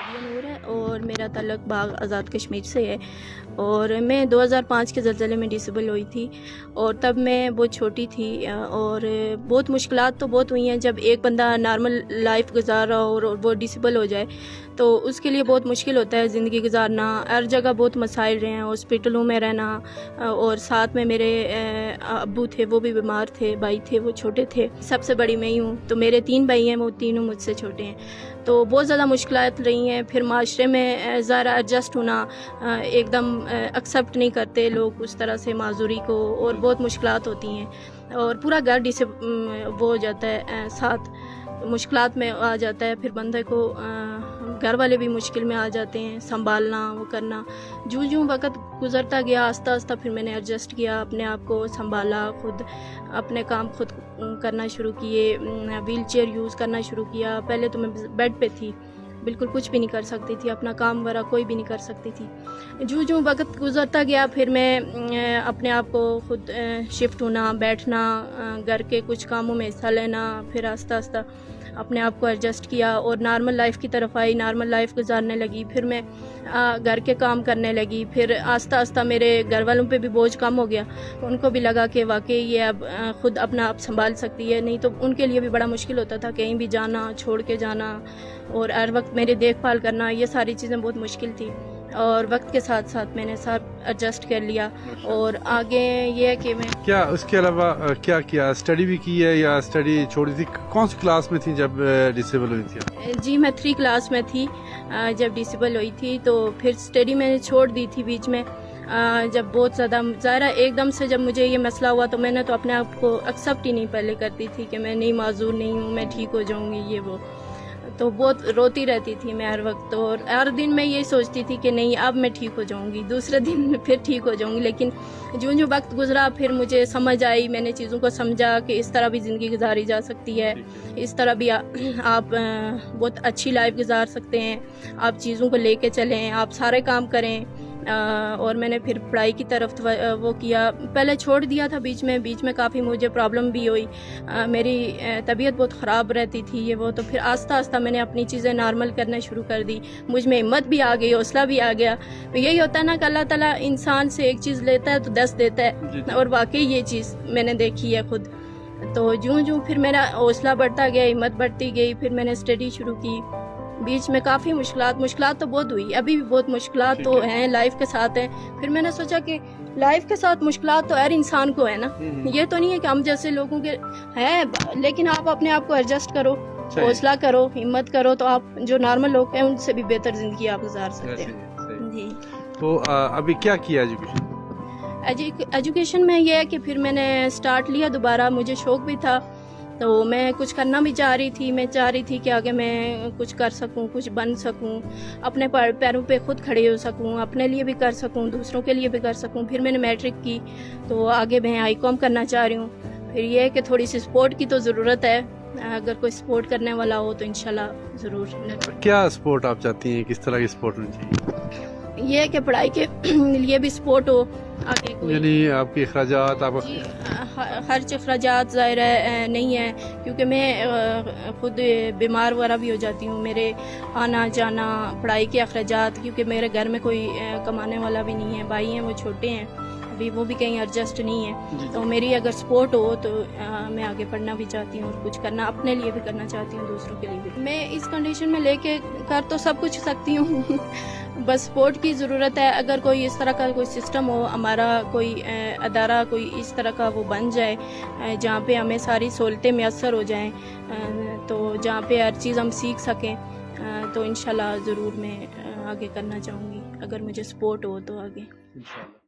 नादिया नूर है और मेरा ताल्लुक़ बाग आज़ाद कश्मीर से है। और मैं 2005 के ज़लज़ले में डिसेबल हुई थी और तब मैं बहुत छोटी थी और बहुत मुश्किलात तो बहुत हुई हैं। जब एक बंदा नॉर्मल लाइफ गुजार रहा हो और वो डिसेबल हो जाए तो उसके लिए बहुत मुश्किल होता है ज़िंदगी गुजारना। हर जगह बहुत मसाइल रहे हैं, हॉस्पिटलों में रहना, और साथ में मेरे अब्बू थे, वो भी बीमार थे, भाई थे, वो छोटे थे, सबसे बड़ी मैं ही हूँ। तो मेरे 3 भाई हैं, वो तीनों मुझसे छोटे हैं। तो बहुत ज़्यादा मुश्किलात रही हैं। फिर माशरे में ज़रा एडजस्ट होना, एकदम एक्सेप्ट नहीं करते लोग उस तरह से माजूरी को, और बहुत मुश्किलात होती हैं और पूरा घर वो हो जाता है, साथ मुश्किलात में आ जाता है। फिर बंदे को घर वाले भी मुश्किल में आ जाते हैं, संभालना, वो करना। जूं वक्त गुजरता गया आस्ता आस्ता फिर मैंने एडजस्ट किया, अपने आप को संभाला, खुद अपने काम खुद करना शुरू किए, व्हील चेयर यूज़ करना शुरू किया। पहले तो मैं बेड पे थी, बिल्कुल कुछ भी नहीं कर सकती थी, अपना काम वगैरह कोई भी नहीं कर सकती थी। जूं वक्त गुजरता गया फिर मैं अपने आप को खुद शिफ्ट होना, बैठना, घर के कुछ कामों में हिस्सा लेना, फिर आस्ता आस्ता अपने आप को एडजस्ट किया और नॉर्मल लाइफ की तरफ आई, नॉर्मल लाइफ गुजारने लगी। फिर मैं घर के काम करने लगी। फिर आस्ता आस्ता मेरे घर वालों पे भी बोझ कम हो गया, उनको भी लगा कि वाकई ये अब खुद अपना आप संभाल सकती है। नहीं तो उनके लिए भी बड़ा मुश्किल होता था कहीं भी जाना, छोड़ के जाना, और हर वक्त मेरी देखभाल करना, ये सारी चीज़ें बहुत मुश्किल थी। और वक्त के साथ साथ मैंने सब एडजस्ट कर लिया। और आगे ये है कि मैं क्या उसके अलावा क्या किया, स्टडी भी की है या स्टडी छोड़ी थी? कौन सी क्लास में थी जब डिसेबल हुई थी? जी मैं 3 क्लास में थी जब डिसेबल हुई थी। तो फिर स्टडी मैंने छोड़ दी थी बीच में, जब बहुत ज़्यादा ज़ाहिर एकदम से जब मुझे ये मसला हुआ तो मैंने तो अपने आप को एक्सेप्ट ही नहीं पहले करती थी कि मैं नहीं, माजूर नहीं हूँ, मैं ठीक हो जाऊँगी, ये वो। तो बहुत रोती रहती थी मैं हर वक्त, और हर दिन मैं यही सोचती थी कि नहीं अब मैं ठीक हो जाऊंगी, दूसरे दिन फिर ठीक हो जाऊंगी। लेकिन जो वक्त गुजरा फिर मुझे समझ आई, मैंने चीज़ों को समझा कि इस तरह भी ज़िंदगी गुजारी जा सकती है, इस तरह भी आप बहुत अच्छी लाइफ गुजार सकते हैं। आप चीज़ों को लेके चलें, आप सारे काम करें। और मैंने फिर पढ़ाई की तरफ वो किया। पहले छोड़ दिया था बीच में काफ़ी मुझे प्रॉब्लम भी हुई, मेरी तबीयत बहुत ख़राब रहती थी, ये वो। तो फिर आस्ता आस्ता मैंने अपनी चीज़ें नॉर्मल करना शुरू कर दी, मुझ में हिम्मत भी आ गई, हौसला भी आ गया। तो यही होता है ना कि अल्लाह ताला इंसान से एक चीज़ लेता है तो 10 देता है, और वाकई ये चीज़ मैंने देखी है खुद। तो जूं फिर मेरा हौसला बढ़ता गया, हिम्मत बढ़ती गई, फिर मैंने स्टडी शुरू की। बीच में काफ़ी मुश्किलात तो बहुत हुई, अभी भी बहुत मुश्किलात तो हैं, लाइफ के साथ हैं। फिर मैंने सोचा कि लाइफ के साथ मुश्किलात तो हर इंसान को है ना, ये तो नहीं है कि हम जैसे लोगों के हैं, लेकिन आप अपने आप को एडजस्ट करो, हौसला करो, हिम्मत करो, तो आप जो नॉर्मल लोग हैं उनसे भी बेहतर ज़िंदगी आप गुजार सकते हैं। जी। तो अभी क्या किया एजुकेशन में ये है कि फिर मैंने स्टार्ट लिया दोबारा, मुझे शौक भी था, तो मैं कुछ करना भी चाह रही थी। मैं चाह रही थी कि आगे मैं कुछ कर सकूं, कुछ बन सकूं, अपने पैरों पे खुद खड़े हो सकूं, अपने लिए भी कर सकूं, दूसरों के लिए भी कर सकूं। फिर मैंने मैट्रिक की, तो आगे मैं ICOM करना चाह रही हूँ। फिर ये है कि थोड़ी सी सपोर्ट की तो ज़रूरत है, अगर कोई सपोर्ट करने वाला हो तो इंशाल्लाह ज़रूर। क्या सपोर्ट आप चाहती हैं, किस तरह की सपोर्ट होनी चाहिए? ये है कि पढ़ाई के लिए भी सपोर्ट हो, आगे यानी आपके अखराजात, आपका खर्च अखराजात ज़ाहिर है नहीं है, क्योंकि मैं खुद बीमार वगैरह भी हो जाती हूँ। मेरे आना जाना, पढ़ाई के अखराजात, क्योंकि मेरे घर में कोई कमाने वाला भी नहीं है, भाई हैं वो छोटे हैं, अभी वो भी कहीं एडजस्ट नहीं है। तो मेरी अगर सपोर्ट हो तो मैं आगे पढ़ना भी चाहती हूँ और कुछ करना अपने लिए भी करना चाहती हूँ, दूसरों के लिए भी। मैं इस कंडीशन में लेके कर तो सब कुछ सकती हूँ बस सपोर्ट की ज़रूरत है। अगर कोई इस तरह का कोई सिस्टम हो, हमारा कोई अदारा कोई इस तरह का वो बन जाए जहाँ पे हमें सारी सहूलतें मैसर हो जाएं, तो जहाँ पे हर चीज़ हम सीख सकें, तो इंशाल्लाह ज़रूर मैं आगे करना चाहूँगी, अगर मुझे सपोर्ट हो तो आगे।